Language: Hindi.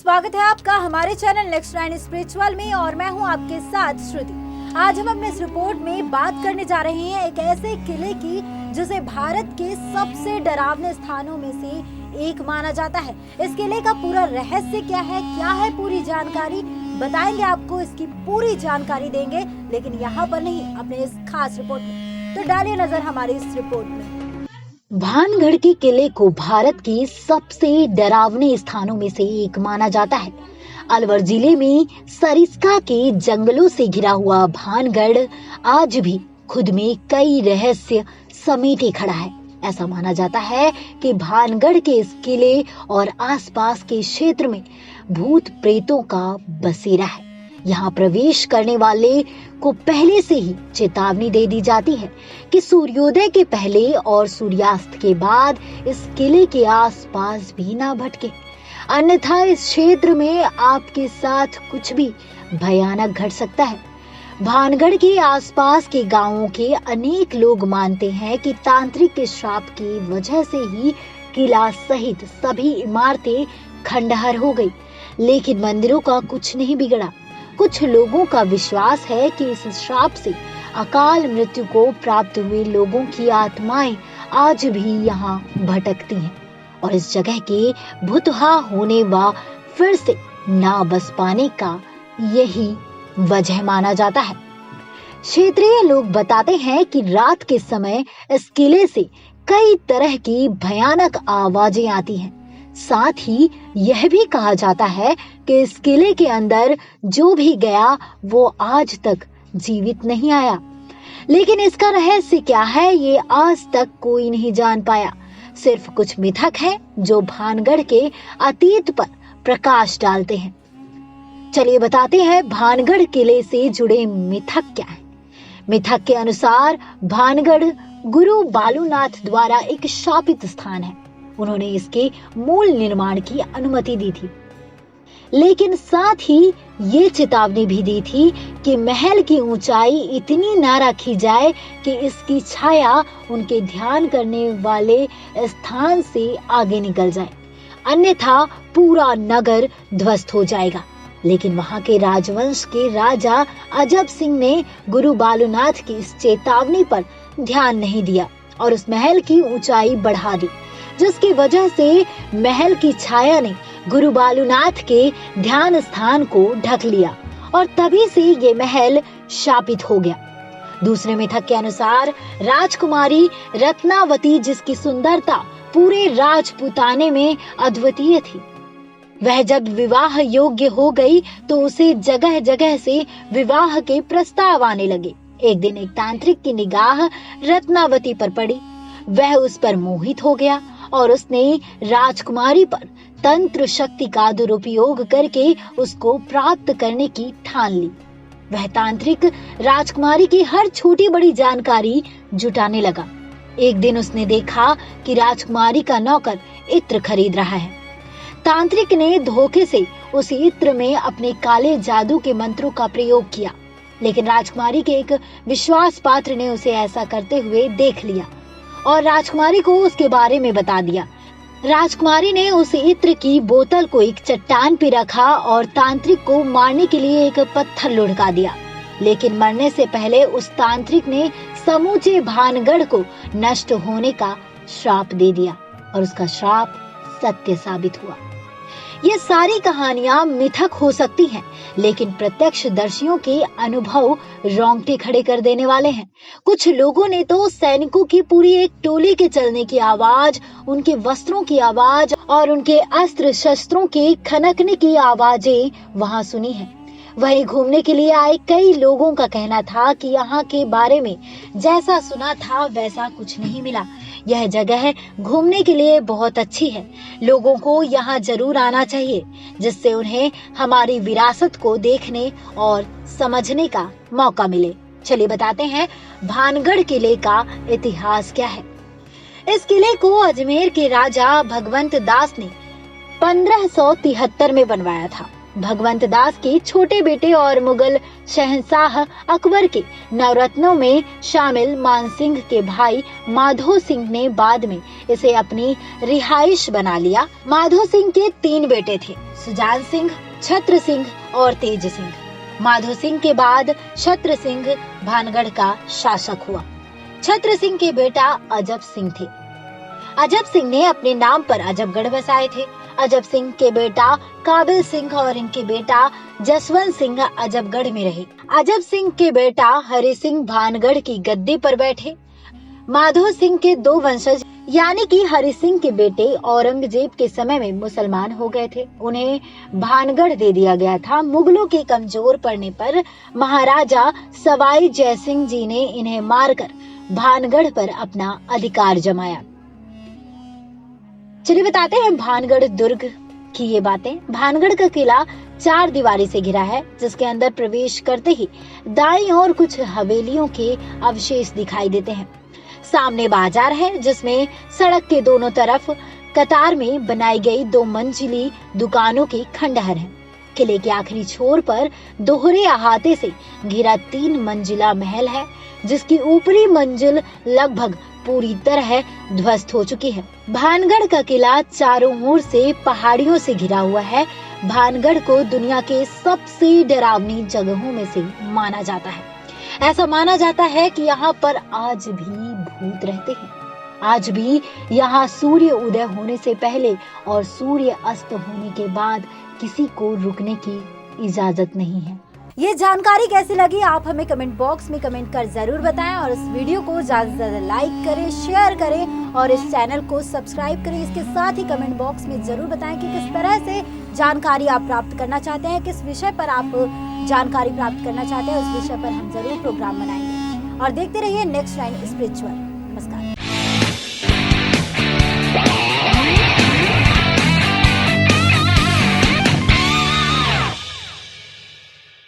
स्वागत है आपका हमारे चैनल नेक्स्ट लाइन स्पिरिचुअल में और मैं हूं आपके साथ श्रुति। आज हम अपने इस रिपोर्ट में बात करने जा रहे हैं एक ऐसे किले की जिसे भारत के सबसे डरावने स्थानों में से एक माना जाता है। इस किले का पूरा रहस्य क्या है पूरी जानकारी बताएंगे आपको, इसकी पूरी जानकारी देंगे, लेकिन यहाँ पर नहीं, अपने इस खास रिपोर्ट में। तो डालिए नजर हमारी इस रिपोर्ट में। भानगढ़ के किले को भारत के सबसे डरावने स्थानों में से एक माना जाता है। अलवर जिले में सरिस्का के जंगलों से घिरा हुआ भानगढ़ आज भी खुद में कई रहस्य समेटे खड़ा है। ऐसा माना जाता है कि भानगढ़ के इस किले और आसपास के क्षेत्र में भूत प्रेतों का बसेरा है। यहाँ प्रवेश करने वाले को पहले से ही चेतावनी दे दी जाती है कि सूर्योदय के पहले और सूर्यास्त के बाद इस किले के आसपास भी ना भटके, अन्यथा इस क्षेत्र में आपके साथ कुछ भी भयानक घट सकता है। भानगढ़ के आसपास के गांवों के अनेक लोग मानते हैं कि तांत्रिक के श्राप की वजह से ही किला सहित सभी इमारतें खंडहर हो गई, लेकिन मंदिरों का कुछ नहीं बिगड़ा। कुछ लोगों का विश्वास है कि इस श्राप से अकाल मृत्यु को प्राप्त हुए लोगों की आत्माएं आज भी यहाँ भटकती हैं और इस जगह के भुतहा होने व फिर से ना बस पाने का यही वजह माना जाता है। क्षेत्रीय लोग बताते हैं कि रात के समय इस किले से कई तरह की भयानक आवाजें आती हैं। साथ ही यह भी कहा जाता है कि इस किले के अंदर जो भी गया वो आज तक जीवित नहीं आया, लेकिन इसका रहस्य क्या है ये आज तक कोई नहीं जान पाया। सिर्फ कुछ मिथक हैं जो भानगढ़ के अतीत पर प्रकाश डालते हैं। चलिए बताते हैं भानगढ़ किले से जुड़े मिथक क्या है। मिथक के अनुसार भानगढ़ गुरु बालूनाथ द्वारा एक शापित स्थान है। उन्होंने इसके मूल निर्माण की अनुमति दी थी, लेकिन साथ ही ये चेतावनी भी दी थी कि महल की ऊंचाई इतनी ना रखी जाए कि इसकी छाया उनके ध्यान करने वाले स्थान से आगे निकल जाए, अन्यथा पूरा नगर ध्वस्त हो जाएगा। लेकिन वहां के राजवंश के राजा अजब सिंह ने गुरु बालूनाथ की इस चेतावनी पर ध्यान नहीं दिया और उस महल की ऊंचाई बढ़ा दी, जिसकी वजह से महल की छाया ने गुरु बालूनाथ के ध्यान स्थान को ढक लिया और तभी से ये महल शापित हो गया। दूसरे मिथक के अनुसार राजकुमारी रत्नावती, जिसकी सुंदरता पूरे राजपूताने में अद्वितीय थी, वह जब विवाह योग्य हो गई तो उसे जगह जगह से विवाह के प्रस्ताव आने लगे। एक दिन एक तांत्रिक की निगाह रत्नावती पर पड़ी। वह उस पर मोहित हो गया और उसने राजकुमारी पर तंत्र शक्ति का दुरुपयोग करके उसको प्राप्त करने की ठान ली। वह तांत्रिक राजकुमारी की हर छोटी बड़ी जानकारी जुटाने लगा। एक दिन उसने देखा कि राजकुमारी का नौकर इत्र खरीद रहा है। तांत्रिक ने धोखे से उस इत्र में अपने काले जादू के मंत्रों का प्रयोग किया, लेकिन राजकुमारी के एक विश्वास पात्र ने उसे ऐसा करते हुए देख लिया और राजकुमारी को उसके बारे में बता दिया। राजकुमारी ने उस इत्र की बोतल को एक चट्टान पे रखा और तांत्रिक को मारने के लिए एक पत्थर लुढ़का दिया, लेकिन मरने से पहले उस तांत्रिक ने समूचे भानगढ़ को नष्ट होने का श्राप दे दिया और उसका श्राप सत्य साबित हुआ। ये सारी कहानियां मिथक हो सकती हैं, लेकिन प्रत्यक्षदर्शियों के अनुभव रोंगटे खड़े कर देने वाले हैं। कुछ लोगों ने तो सैनिकों की पूरी एक टोली के चलने की आवाज, उनके वस्त्रों की आवाज और उनके अस्त्र शस्त्रों के खनकने की आवाजें वहां सुनी हैं। वहीं घूमने के लिए आए कई लोगों का कहना था कि यहाँ के बारे में जैसा सुना था वैसा कुछ नहीं मिला। यह जगह घूमने के लिए बहुत अच्छी है, लोगों को यहाँ जरूर आना चाहिए, जिससे उन्हें हमारी विरासत को देखने और समझने का मौका मिले। चलिए बताते हैं भानगढ़ किले का इतिहास क्या है। इस किले को अजमेर के राजा भगवंत दास ने 1573 में बनवाया था। भगवंत दास के छोटे बेटे और मुगल शहंशाह अकबर के नवरत्नों में शामिल मान सिंह के भाई माधो सिंह ने बाद में इसे अपनी रिहाइश बना लिया। माधो सिंह के 3 बेटे थे, सुजान सिंह, छत्र सिंह और तेज सिंह। माधो सिंह के बाद छत्र सिंह भानगढ़ का शासक हुआ। छत्र सिंह के बेटा अजब सिंह थे। अजब सिंह ने अपने नाम पर अजबगढ़ बसाए थे। अजब सिंह के बेटा काबिल सिंह और इनके बेटा जसवंत सिंह अजबगढ़ में रहे। अजब सिंह के बेटा हरि सिंह भानगढ़ की गद्दी पर बैठे। माधो सिंह के 2 वंशज यानी कि हरि सिंह के बेटे औरंगजेब के समय में मुसलमान हो गए थे। उन्हें भानगढ़ दे दिया गया था। मुगलों के कमजोर पड़ने पर महाराजा सवाई जयसिंह जी ने इन्हें मारकर भानगढ़ पर अपना अधिकार जमाया। चलिए बताते हैं भानगढ़ दुर्ग की ये बातें। भानगढ़ का किला 4 दीवारी से घिरा है, जिसके अंदर प्रवेश करते ही दाईं ओर कुछ हवेलियों के अवशेष दिखाई देते हैं। सामने बाजार है, जिसमें सड़क के दोनों तरफ कतार में बनाई गई 2 मंजिली दुकानों के खंडहर हैं। किले के आखिरी छोर पर दोहरे अहाते से घिरा 3 मंजिला महल है, जिसकी ऊपरी मंजिल लगभग पूरी तरह ध्वस्त हो चुकी है। भानगढ़ का किला चारों ओर से पहाड़ियों से घिरा हुआ है। भानगढ़ को दुनिया के सबसे डरावनी जगहों में से माना जाता है। ऐसा माना जाता है कि यहाँ पर आज भी भूत रहते हैं। आज भी यहाँ सूर्य उदय होने से पहले और सूर्य अस्त होने के बाद किसी को रुकने की इजाजत नहीं है। ये जानकारी कैसी लगी आप हमें कमेंट बॉक्स में कमेंट कर जरूर बताएं और इस वीडियो को ज्यादा से ज्यादा लाइक करें, शेयर करें और इस चैनल को सब्सक्राइब करें। इसके साथ ही कमेंट बॉक्स में जरूर बताएं कि किस तरह से जानकारी आप प्राप्त करना चाहते हैं, किस विषय पर आप जानकारी प्राप्त करना चाहते हैं, उस विषय पर हम जरूर प्रोग्राम बनाएंगे। और देखते रहिए नेक्स्ट लाइन स्पिरिचुअल। नमस्कार।